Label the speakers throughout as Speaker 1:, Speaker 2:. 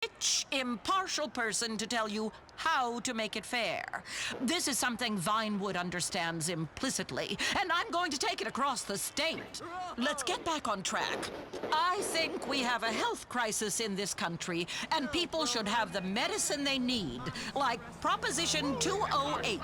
Speaker 1: rich, impartial person to tell you how to make it fair. This is something Vinewood understands implicitly, and I'm going to take it across the state. Let's get back on track. I think we have a health crisis in this country, and people should have the medicine they need, like Proposition 208.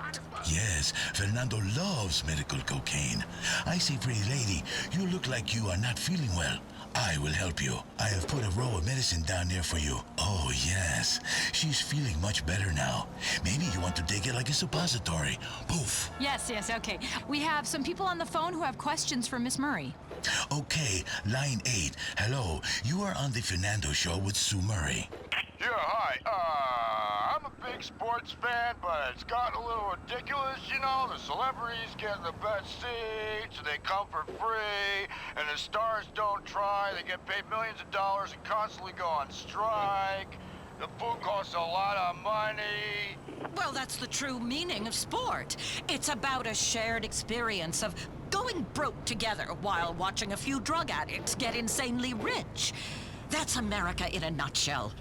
Speaker 2: Yes, Fernando loves medical cocaine. I say, pretty lady, you look like you are not feeling well. I will help you. I have put a roll of medicine down there for you. Oh, yes. She's feeling much better now. Maybe you want to take it like a suppository. Poof.
Speaker 3: Yes, okay. We have some people on the phone who have questions for Miss Murray.
Speaker 2: Okay, line 8. Hello, you are on the Fernando Show with Sue Murray.
Speaker 4: Yeah, hi. I'm a big sports fan, but it's gotten a little ridiculous, you know? The celebrities get the best seats, and they come for free, and the stars don't try. They get paid millions of dollars and constantly go on strike. The food costs a lot of money.
Speaker 1: Well, that's the true meaning of sport. It's about a shared experience of going broke together while watching a few drug addicts get insanely rich. That's America in a nutshell.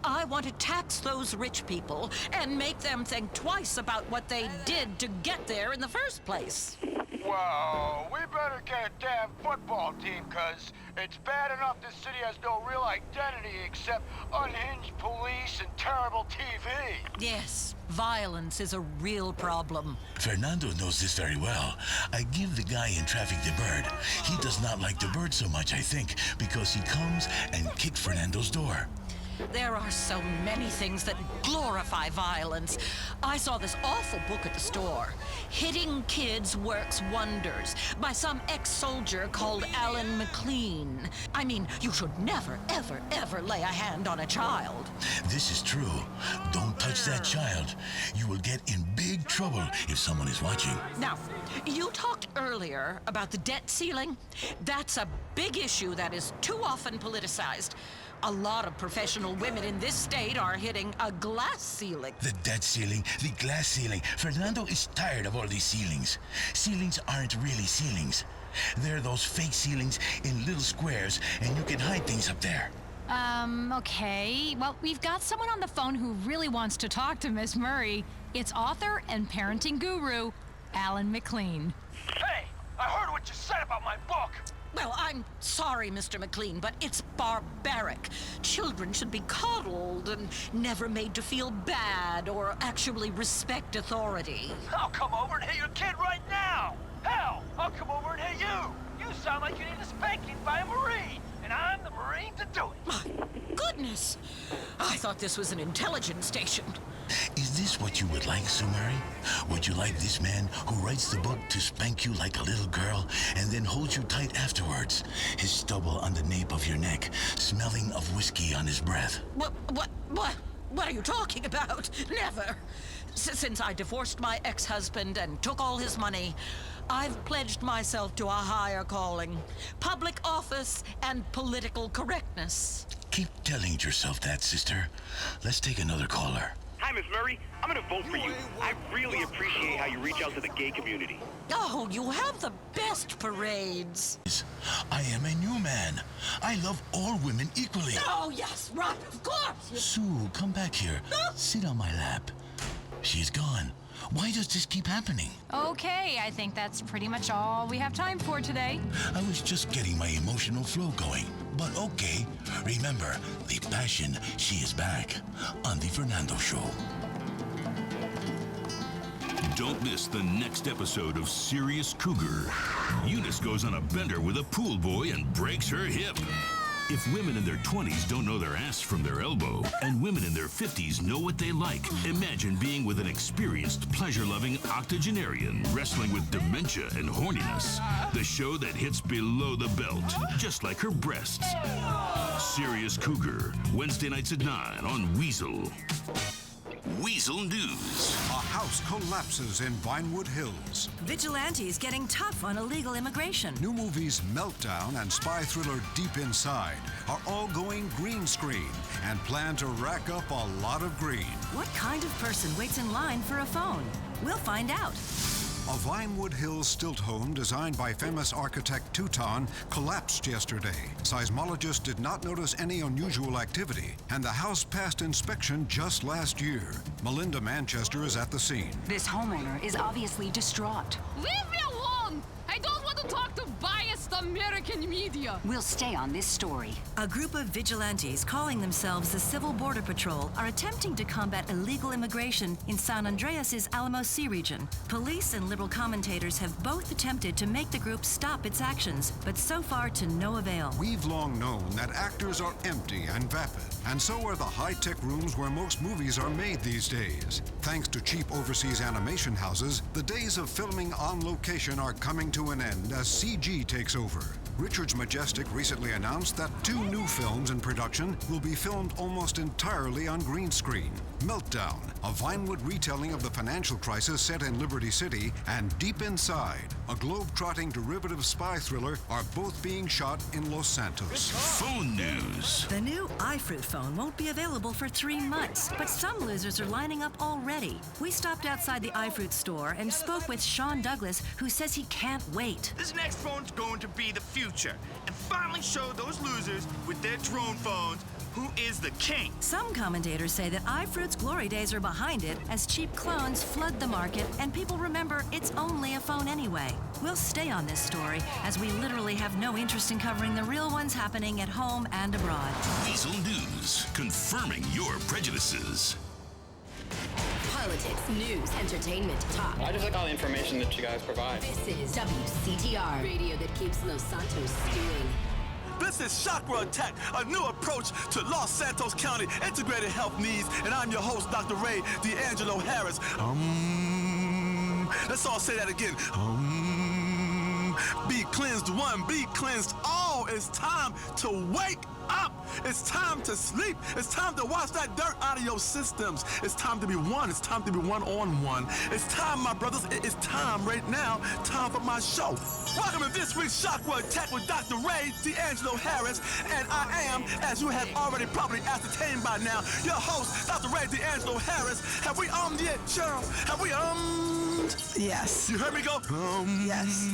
Speaker 1: I want to tax those rich people and make them think twice about what they did to get there in the first place.
Speaker 4: Well, we better get a damn football team, 'cause it's bad enough this city has no real identity except unhinged police and terrible TV.
Speaker 1: Yes, violence is a real problem.
Speaker 2: Fernando knows this very well. I give the guy in traffic the bird. He does not like the bird so much, I think, because he comes and kicks Fernando's door.
Speaker 1: There are so many things that glorify violence. I saw this awful book at the store, Hitting Kids Works Wonders, by some ex-soldier called Alan McLean. I mean, you should never, ever, ever lay a hand on a child.
Speaker 2: This is true. Don't touch that child. You will get in big trouble if someone is watching.
Speaker 1: Now, you talked earlier about the debt ceiling. That's a big issue that is too often politicized. A lot of professional women in this state are hitting a glass ceiling.
Speaker 2: The debt ceiling, the glass ceiling. Fernando is tired of all these ceilings. Ceilings aren't really ceilings. They're those fake ceilings in little squares, and you can hide things up there.
Speaker 3: Okay. Well, we've got someone on the phone who really wants to talk to Miss Murray. It's author and parenting guru, Alan McLean.
Speaker 4: Hey, I heard what you said about my book.
Speaker 1: Well, I'm sorry, Mr. McLean, but it's barbaric. Children should be coddled and never made to feel bad or actually respect authority.
Speaker 5: I'll come over and hit your kid right now. Hell, I'll come over and hit you. You sound like you need a spanking by a Marine, and I'm the Marine to do it.
Speaker 1: My goodness! I thought this was an intelligence station.
Speaker 2: Is this what you would like, Sue Murray? Would you like this man who writes the book to spank you like a little girl and then holds you tight afterwards, his stubble on the nape of your neck, smelling of whiskey on his breath?
Speaker 1: What are you talking about? Never. Since I divorced my ex-husband and took all his money, I've pledged myself to a higher calling, public office and political correctness.
Speaker 2: Keep telling yourself that, sister. Let's take another caller.
Speaker 6: Hi, Miss Murray. I'm gonna vote for you. I really appreciate how you reach out to the gay community.
Speaker 1: Oh, you have the best parades.
Speaker 2: I am a new man. I love all women equally.
Speaker 1: Oh, yes, right, of course.
Speaker 2: Sue, come back here. Sit on my lap. She's gone. Why does this keep happening?
Speaker 3: Okay, I think that's pretty much all we have time for today.
Speaker 2: I was just getting my emotional flow going. But okay, remember, the passion, she is back on The Fernando Show.
Speaker 7: Don't miss the next episode of Serious Cougar. Eunice goes on a bender with a pool boy and breaks her hip. If women in their 20s don't know their ass from their elbow, and women in their 50s know what they like, imagine being with an experienced, pleasure-loving octogenarian wrestling with dementia and horniness. The show that hits below the belt, just like her breasts. Serious Cougar, Wednesday nights at 9 on Weasel. Weasel News.
Speaker 8: A house collapses in Vinewood Hills.
Speaker 9: Vigilantes getting tough on illegal immigration.
Speaker 8: New movies Meltdown and spy thriller Deep Inside are all going green screen and plan to rack up a lot of green.
Speaker 9: What kind of person waits in line for a phone? We'll find out.
Speaker 8: A Vinewood Hills stilt home designed by famous architect Teuton collapsed yesterday. Seismologists did not notice any unusual activity, and the house passed inspection just last year. Melinda Manchester is at the scene.
Speaker 10: This homeowner is obviously distraught.
Speaker 11: Leave me alone! I don't want to talk to biased American media.
Speaker 10: We'll stay on this story.
Speaker 9: A group of vigilantes calling themselves the Civil Border Patrol are attempting to combat illegal immigration in San Andreas' Alamos Sea region. Police and liberal commentators have both attempted to make the group stop its actions, but so far to no avail.
Speaker 8: We've long known that actors are empty and vapid, and so are the high-tech rooms where most movies are made these days. Thanks to cheap overseas animation houses, the days of filming on location are coming to an end as CG takes over. Richards Majestic recently announced that 2 new films in production will be filmed almost entirely on green screen. Meltdown, a Vinewood retelling of the financial crisis set in Liberty City, and Deep Inside, a globe-trotting derivative spy thriller, are both being shot in Los Santos.
Speaker 7: Phone news.
Speaker 9: The new iFruit phone won't be available for 3 months, but some losers are lining up already. We stopped outside the iFruit store and spoke with Sean Douglas, who says he can't wait.
Speaker 12: This next phone's going to be the future and finally show those losers with their drone phones who is the king.
Speaker 9: Some commentators say that iFruit's glory days are behind it as cheap clones flood the market and people remember it's only a phone anyway. We'll stay on this story as we literally have no interest in covering the real ones happening at home and abroad.
Speaker 7: Weasel News, confirming your prejudices.
Speaker 13: Politics, news, entertainment, talk.
Speaker 14: I just like all the information that you guys provide.
Speaker 13: This is WCTR, radio that keeps Los Santos steering.
Speaker 15: This is Chakra Attack, a new approach to Los Santos County integrated health needs, and I'm your host, Dr. Ray D'Angelo Harris. Let's all say that again. Be cleansed one, be cleansed all. It's time to wake up. It's time to sleep. It's time to wash that dirt out of your systems. It's time to be one. It's time to be one-on-one. It's time, my brothers. It is time right now. Time for my show. Welcome to this week's Chakra Attack with Dr. Ray D'Angelo Harris, and I am, as you have already probably ascertained by now, your host, Dr. Ray D'Angelo Harris. Have we yet, Cheryl? Have we
Speaker 16: Yes.
Speaker 15: You heard me go?
Speaker 16: Yes.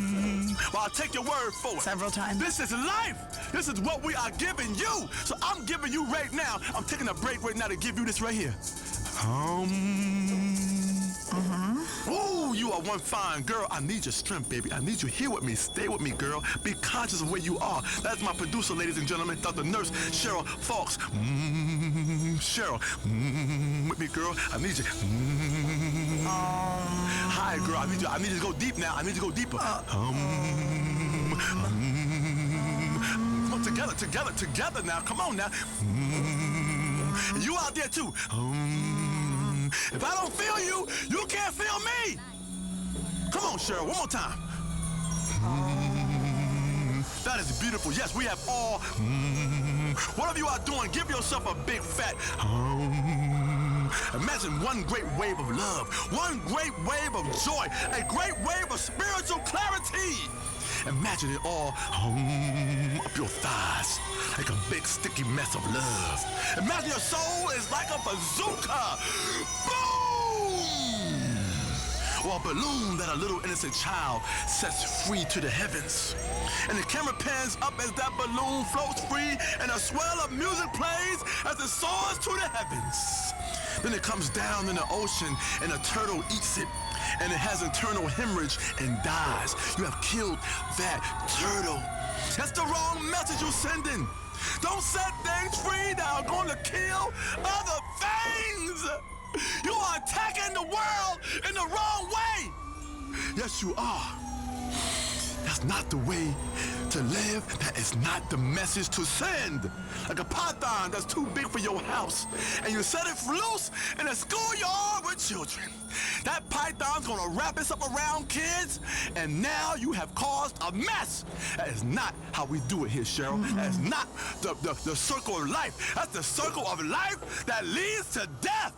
Speaker 15: Well, I'll take your word for it.
Speaker 16: Several times.
Speaker 15: This is life. This is what we are giving you. So I'm giving you right now. I'm taking a break right now to give you this right here. Ooh, you are one fine girl. I need your strength, baby. I need you here with me. Stay with me, girl. Be conscious of where you are. That's my producer, ladies and gentlemen, Dr. Nurse Cheryl Fox. Cheryl, with me, girl. I need you. Hi, girl. I need you to go deep now. I need you to go deeper. Together now. Come on now. And you out there too. If I don't feel you, you can't feel me. Come on, Cheryl, one more time. That is beautiful. Yes, we have all. Whatever you are doing, give yourself a big fat. Imagine one great wave of love, one great wave of joy, a great wave of spiritual clarity. Imagine it all up your thighs, like a big sticky mess of love. Imagine your soul is like a bazooka. Boom! Or a balloon that a little innocent child sets free to the heavens. And the camera pans up as that balloon floats free, and a swell of music plays as it soars to the heavens. Then it comes down in the ocean, and a turtle eats it. And it has internal hemorrhage and dies. You have killed that turtle. That's the wrong message you're sending. Don't set things free that are going to kill other things. You are attacking the world in the wrong way. Yes, you are. That's not the way to live. That is not the message to send. Like a python that's too big for your house, and you set it loose in a schoolyard with children. That python's gonna wrap itself around kids, and now you have caused a mess. That is not how we do it here, Cheryl. That is not the circle of life. That's the circle of life that leads to death.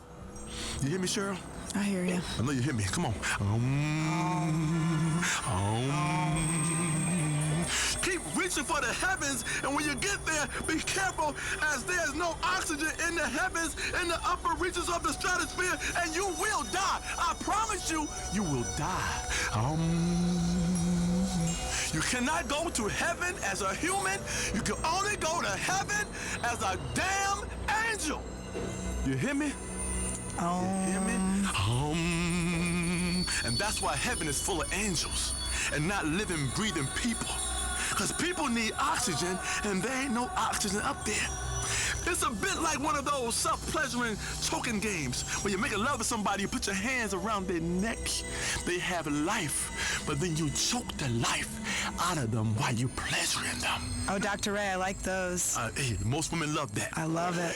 Speaker 15: You hear me, Cheryl?
Speaker 16: I hear you.
Speaker 15: I know you hear me. Come on. Keep reaching for the heavens, and when you get there, be careful, as there's no oxygen in the heavens, in the upper reaches of the stratosphere, and you will die. I promise you, you will die. You cannot go to heaven as a human. You can only go to heaven as a damn angel. You hear me? You hear me? And that's why heaven is full of angels and not living, breathing people. Because people need oxygen, and there ain't no oxygen up there. It's a bit like one of those self-pleasuring choking games where you make love to somebody, you put your hands around their neck. They have life, but then you choke the life out of them while you pleasuring them.
Speaker 16: Oh, Dr. Ray, I like those.
Speaker 15: Hey, most women love that.
Speaker 16: I love it.